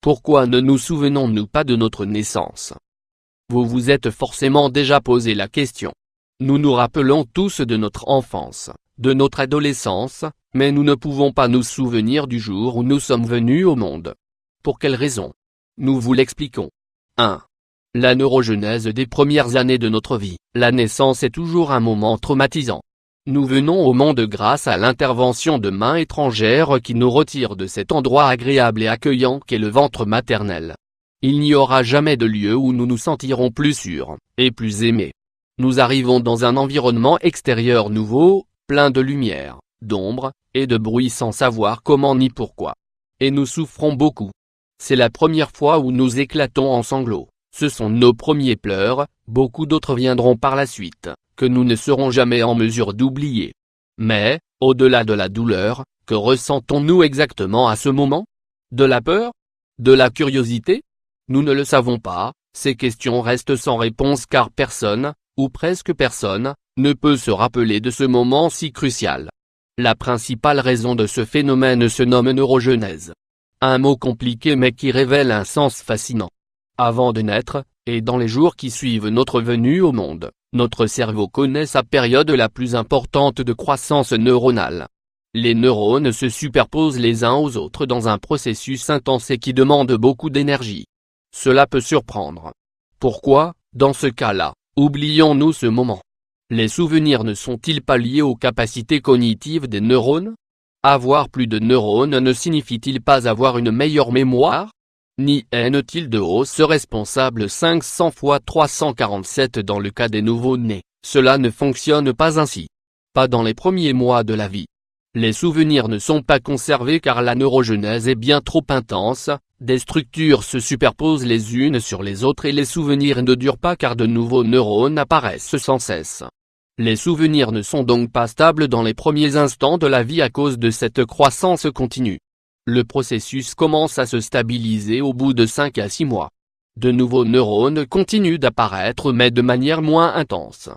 Pourquoi ne nous souvenons-nous pas de notre naissance? Vous vous êtes forcément déjà posé la question. Nous nous rappelons tous de notre enfance, de notre adolescence, mais nous ne pouvons pas nous souvenir du jour où nous sommes venus au monde. Pour quelle raison? Nous vous l'expliquons. 1. La neurogenèse des premières années de notre vie. La naissance est toujours un moment traumatisant. Nous venons au monde grâce à l'intervention de mains étrangères qui nous retirent de cet endroit agréable et accueillant qu'est le ventre maternel. Il n'y aura jamais de lieu où nous nous sentirons plus sûrs, et plus aimés. Nous arrivons dans un environnement extérieur nouveau, plein de lumière, d'ombre, et de bruit sans savoir comment ni pourquoi. Et nous souffrons beaucoup. C'est la première fois où nous éclatons en sanglots. Ce sont nos premiers pleurs, beaucoup d'autres viendront par la suite, que nous ne serons jamais en mesure d'oublier. Mais, au-delà de la douleur, que ressentons-nous exactement à ce moment? De la peur? De la curiosité? Nous ne le savons pas, ces questions restent sans réponse car personne, ou presque personne, ne peut se rappeler de ce moment si crucial. La principale raison de ce phénomène se nomme neurogenèse. Un mot compliqué mais qui révèle un sens fascinant. Avant de naître, et dans les jours qui suivent notre venue au monde, notre cerveau connaît sa période la plus importante de croissance neuronale. Les neurones se superposent les uns aux autres dans un processus intense et qui demande beaucoup d'énergie. Cela peut surprendre. Pourquoi, dans ce cas-là, oublions-nous ce moment? Les souvenirs ne sont-ils pas liés aux capacités cognitives des neurones? Avoir plus de neurones ne signifie-t-il pas avoir une meilleure mémoire? Ni n-t-il de hausse responsable 500 fois 347 dans le cas des nouveau-nés? Cela ne fonctionne pas ainsi. Pas dans les premiers mois de la vie. Les souvenirs ne sont pas conservés car la neurogenèse est bien trop intense, des structures se superposent les unes sur les autres et les souvenirs ne durent pas car de nouveaux neurones apparaissent sans cesse. Les souvenirs ne sont donc pas stables dans les premiers instants de la vie à cause de cette croissance continue. Le processus commence à se stabiliser au bout de 5 à 6 mois. De nouveaux neurones continuent d'apparaître mais de manière moins intense.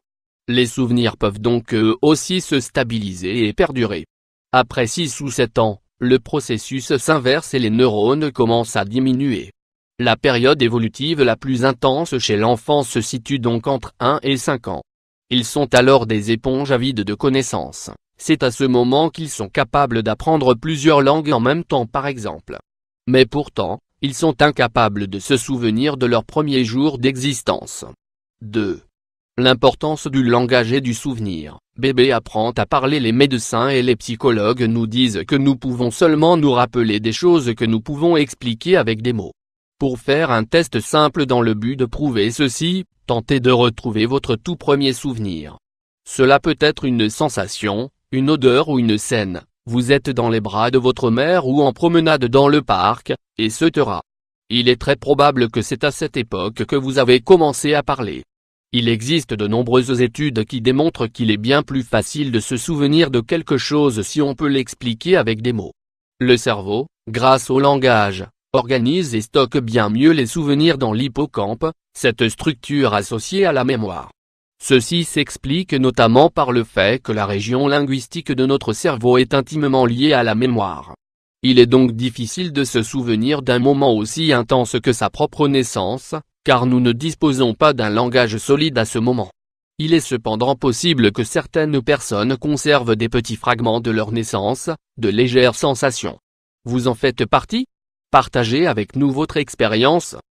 Les souvenirs peuvent donc eux aussi se stabiliser et perdurer. Après 6 ou 7 ans, le processus s'inverse et les neurones commencent à diminuer. La période évolutive la plus intense chez l'enfant se situe donc entre 1 et 5 ans. Ils sont alors des éponges avides de connaissances. C'est à ce moment qu'ils sont capables d'apprendre plusieurs langues en même temps par exemple. Mais pourtant, ils sont incapables de se souvenir de leurs premiers jours d'existence. 2. L'importance du langage et du souvenir. Bébé apprend à parler. Les médecins et les psychologues nous disent que nous pouvons seulement nous rappeler des choses que nous pouvons expliquer avec des mots. Pour faire un test simple dans le but de prouver ceci, tentez de retrouver votre tout premier souvenir. Cela peut être une sensation, une odeur ou une scène. Vous êtes dans les bras de votre mère ou en promenade dans le parc, etc. Il est très probable que c'est à cette époque que vous avez commencé à parler. Il existe de nombreuses études qui démontrent qu'il est bien plus facile de se souvenir de quelque chose si on peut l'expliquer avec des mots. Le cerveau, grâce au langage, organise et stocke bien mieux les souvenirs dans l'hippocampe, cette structure associée à la mémoire. Ceci s'explique notamment par le fait que la région linguistique de notre cerveau est intimement liée à la mémoire. Il est donc difficile de se souvenir d'un moment aussi intense que sa propre naissance, car nous ne disposons pas d'un langage solide à ce moment. Il est cependant possible que certaines personnes conservent des petits fragments de leur naissance, de légères sensations. Vous en faites partie? Partagez avec nous votre expérience.